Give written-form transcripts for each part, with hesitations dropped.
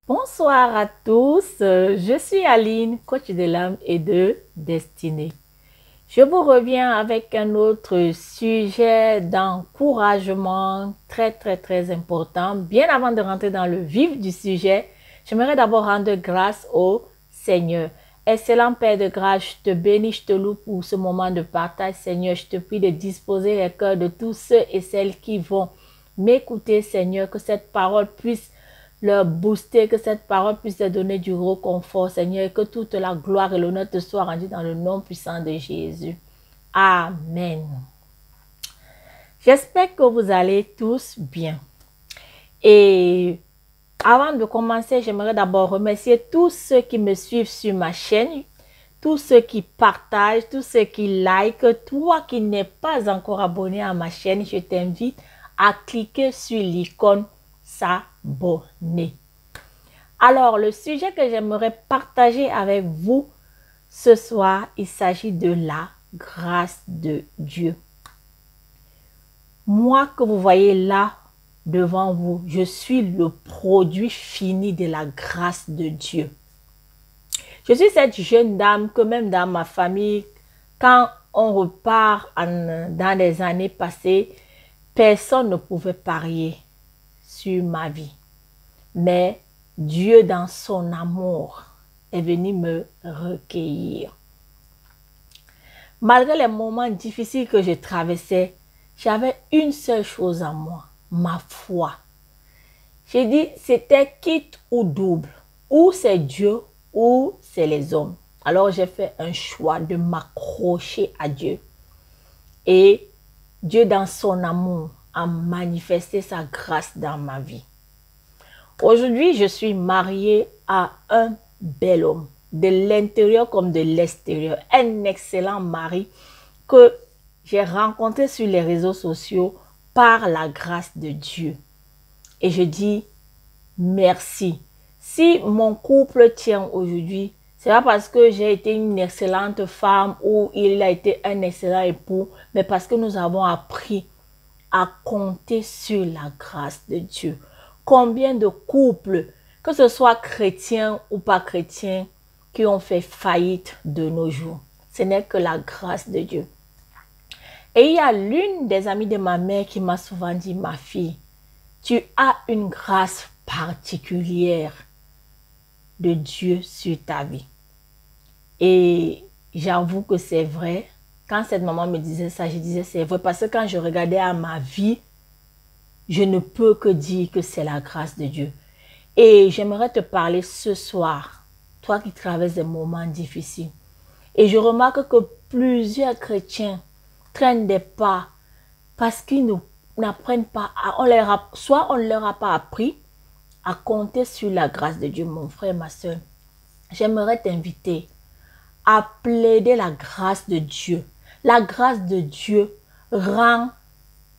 Bonsoir à tous, je suis Aline, coach de l'âme et de destinée. Je vous reviens avec un autre sujet d'encouragement très important. Bien avant de rentrer dans le vif du sujet, j'aimerais d'abord rendre grâce au Seigneur. Excellent Père de grâce, je te bénis, je te loue pour ce moment de partage. Seigneur, je te prie de disposer les cœurs de tous ceux et celles qui vont m'écouter, Seigneur, que cette parole puisse leur booster, que cette parole puisse leur donner du réconfort, Seigneur, et que toute la gloire et l'honneur te soient rendus dans le nom puissant de Jésus. Amen. J'espère que vous allez tous bien. Et avant de commencer, j'aimerais d'abord remercier tous ceux qui me suivent sur ma chaîne, tous ceux qui partagent, tous ceux qui likent. Toi qui n'es pas encore abonné à ma chaîne, je t'invite à cliquer sur l'icône s'abonner. Alors, le sujet que j'aimerais partager avec vous ce soir, il s'agit de la grâce de Dieu. Moi que vous voyez là devant vous, je suis le produit fini de la grâce de Dieu. Je suis cette jeune dame que même dans ma famille, quand on repart dans les années passées, personne ne pouvait parier sur ma vie. Mais Dieu, dans son amour, est venu me recueillir. Malgré les moments difficiles que je traversais, j'avais une seule chose en moi, ma foi. J'ai dit, c'était quitte ou double. Ou c'est Dieu, ou c'est les hommes. Alors j'ai fait un choix de m'accrocher à Dieu. Et Dieu, dans son amour, a manifesté sa grâce dans ma vie. Aujourd'hui, je suis mariée à un bel homme, de l'intérieur comme de l'extérieur. Un excellent mari que j'ai rencontré sur les réseaux sociaux par la grâce de Dieu. Et je dis merci. Si mon couple tient aujourd'hui, c'est pas parce que j'ai été une excellente femme ou il a été un excellent époux, mais parce que nous avons appris à compter sur la grâce de Dieu. Combien de couples, que ce soit chrétiens ou pas chrétiens, qui ont fait faillite de nos jours. Ce n'est que la grâce de Dieu. Et il y a l'une des amies de ma mère qui m'a souvent dit, ma fille, tu as une grâce particulière de Dieu sur ta vie. Et j'avoue que c'est vrai. Quand cette maman me disait ça, je disais c'est vrai. Parce que quand je regardais à ma vie, je ne peux que dire que c'est la grâce de Dieu. Et j'aimerais te parler ce soir, toi qui traverses des moments difficiles. Et je remarque que plusieurs chrétiens traînent des pas parce qu'ils n'apprennent pas, soit on ne leur a pas appris à compter sur la grâce de Dieu, mon frère, ma soeur. J'aimerais t'inviter à plaider la grâce de Dieu. La grâce de Dieu rend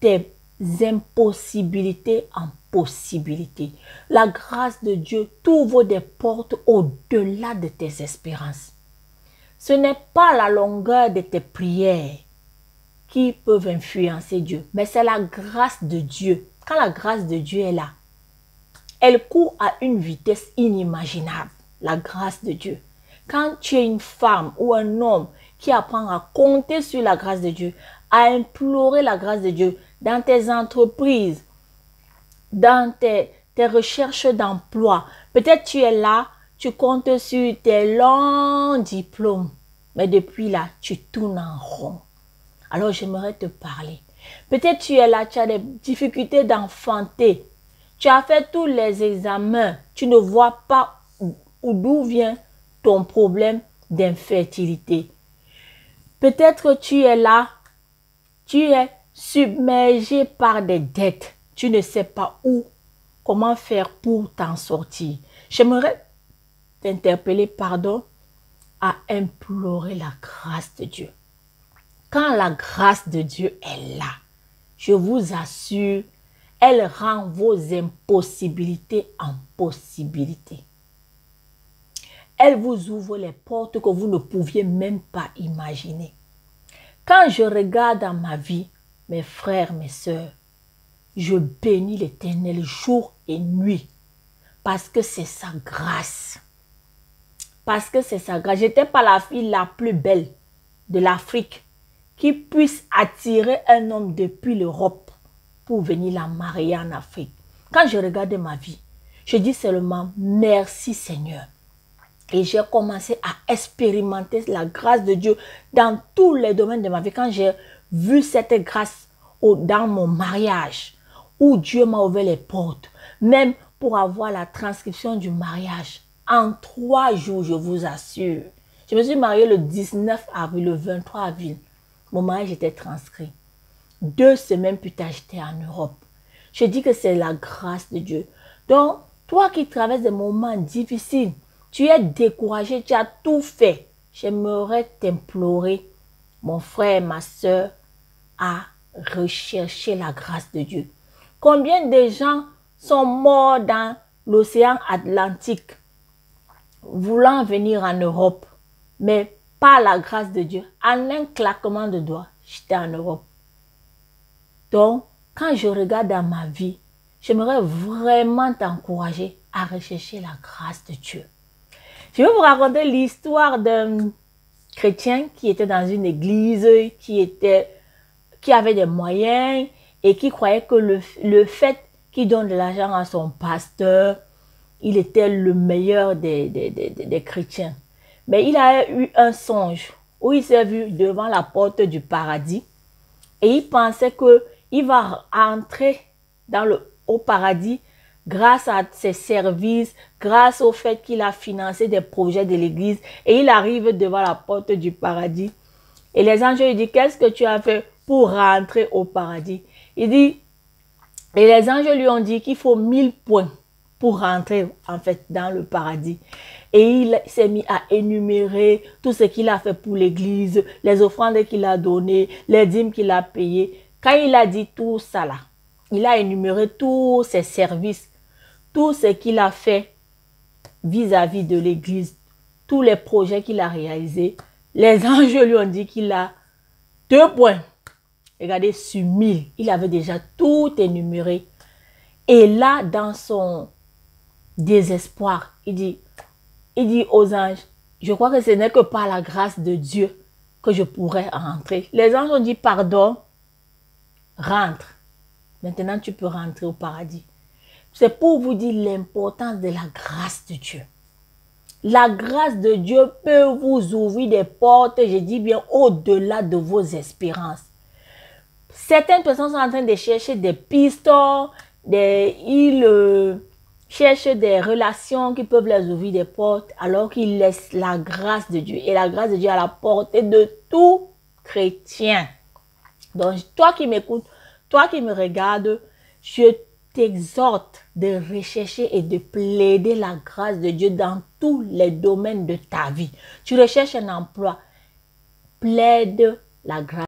tes impossibilités en possibilités. La grâce de Dieu t'ouvre des portes au-delà de tes espérances. Ce n'est pas la longueur de tes prières qui peuvent influencer Dieu, mais c'est la grâce de Dieu. Quand la grâce de Dieu est là, elle court à une vitesse inimaginable. La grâce de Dieu. Quand tu es une femme ou un homme qui apprend à compter sur la grâce de Dieu, à implorer la grâce de Dieu dans tes entreprises, dans tes recherches d'emploi. Peut-être tu es là, tu comptes sur tes longs diplômes, mais depuis là, tu tournes en rond. Alors j'aimerais te parler. Peut-être tu es là, tu as des difficultés d'enfanter. Tu as fait tous les examens, tu ne vois pas d'où vient ton problème d'infertilité. Peut-être que tu es là, tu es submergé par des dettes. Tu ne sais pas comment faire pour t'en sortir. J'aimerais t'interpeller, à implorer la grâce de Dieu. Quand la grâce de Dieu est là, je vous assure, elle rend vos impossibilités en possibilités. Elle vous ouvre les portes que vous ne pouviez même pas imaginer. Quand je regarde dans ma vie, mes frères, mes sœurs, je bénis l'Éternel jour et nuit. parce que c'est sa grâce. Parce que c'est sa grâce. Je n'étais pas la fille la plus belle de l'Afrique qui puisse attirer un homme depuis l'Europe pour venir la marier en Afrique. Quand je regarde ma vie, je dis seulement merci Seigneur. Et j'ai commencé à expérimenter la grâce de Dieu dans tous les domaines de ma vie. Quand j'ai vu cette grâce dans mon mariage, où Dieu m'a ouvert les portes, même pour avoir la transcription du mariage, en 3 jours, je vous assure. Je me suis mariée le 19 avril, le 23 avril. Mon mariage était transcrit. 2 semaines plus tard, j'étais en Europe. Je dis que c'est la grâce de Dieu. Donc, toi qui traverses des moments difficiles, tu es découragé, tu as tout fait. J'aimerais t'implorer, mon frère, ma soeur, à rechercher la grâce de Dieu. Combien de gens sont morts dans l'océan Atlantique, voulant venir en Europe, mais par la grâce de Dieu, en un claquement de doigts, j'étais en Europe. Donc, quand je regarde dans ma vie, j'aimerais vraiment t'encourager à rechercher la grâce de Dieu. Je vais vous raconter l'histoire d'un chrétien qui était dans une église, qui avait des moyens et qui croyait que le fait qu'il donne de l'argent à son pasteur, il était le meilleur des chrétiens. Mais il a eu un songe où il s'est vu devant la porte du paradis et il pensait qu'il va entrer au paradis grâce à ses services, grâce au fait qu'il a financé des projets de l'église. Et il arrive devant la porte du paradis. Et les anges lui disent, qu'est-ce que tu as fait pour rentrer au paradis? Il dit, et les anges lui ont dit qu'il faut 1000 points pour rentrer en fait dans le paradis. Et il s'est mis à énumérer tout ce qu'il a fait pour l'église, les offrandes qu'il a données, les dîmes qu'il a payées. Quand il a dit tout ça là, il a énuméré tous ses services, tout ce qu'il a fait vis-à-vis de l'église, tous les projets qu'il a réalisés. Les anges lui ont dit qu'il a 2 points. Regardez, sur 1000, il avait déjà tout énuméré. Et là, dans son désespoir, il dit aux anges, je crois que ce n'est que par la grâce de Dieu que je pourrais rentrer. Les anges ont dit, pardon, rentre. Maintenant, tu peux rentrer au paradis. C'est pour vous dire l'importance de la grâce de Dieu. La grâce de Dieu peut vous ouvrir des portes, je dis bien, au-delà de vos espérances. Certaines personnes sont en train de chercher des pistes, ils cherchent des relations qui peuvent les ouvrir des portes, alors qu'ils laissent la grâce de Dieu. Et la grâce de Dieu à la portée de tout chrétien. Donc, toi qui m'écoutes, toi qui me regardes, je t'exhorte de rechercher et de plaider la grâce de Dieu dans tous les domaines de ta vie. Tu recherches un emploi, plaide la grâce.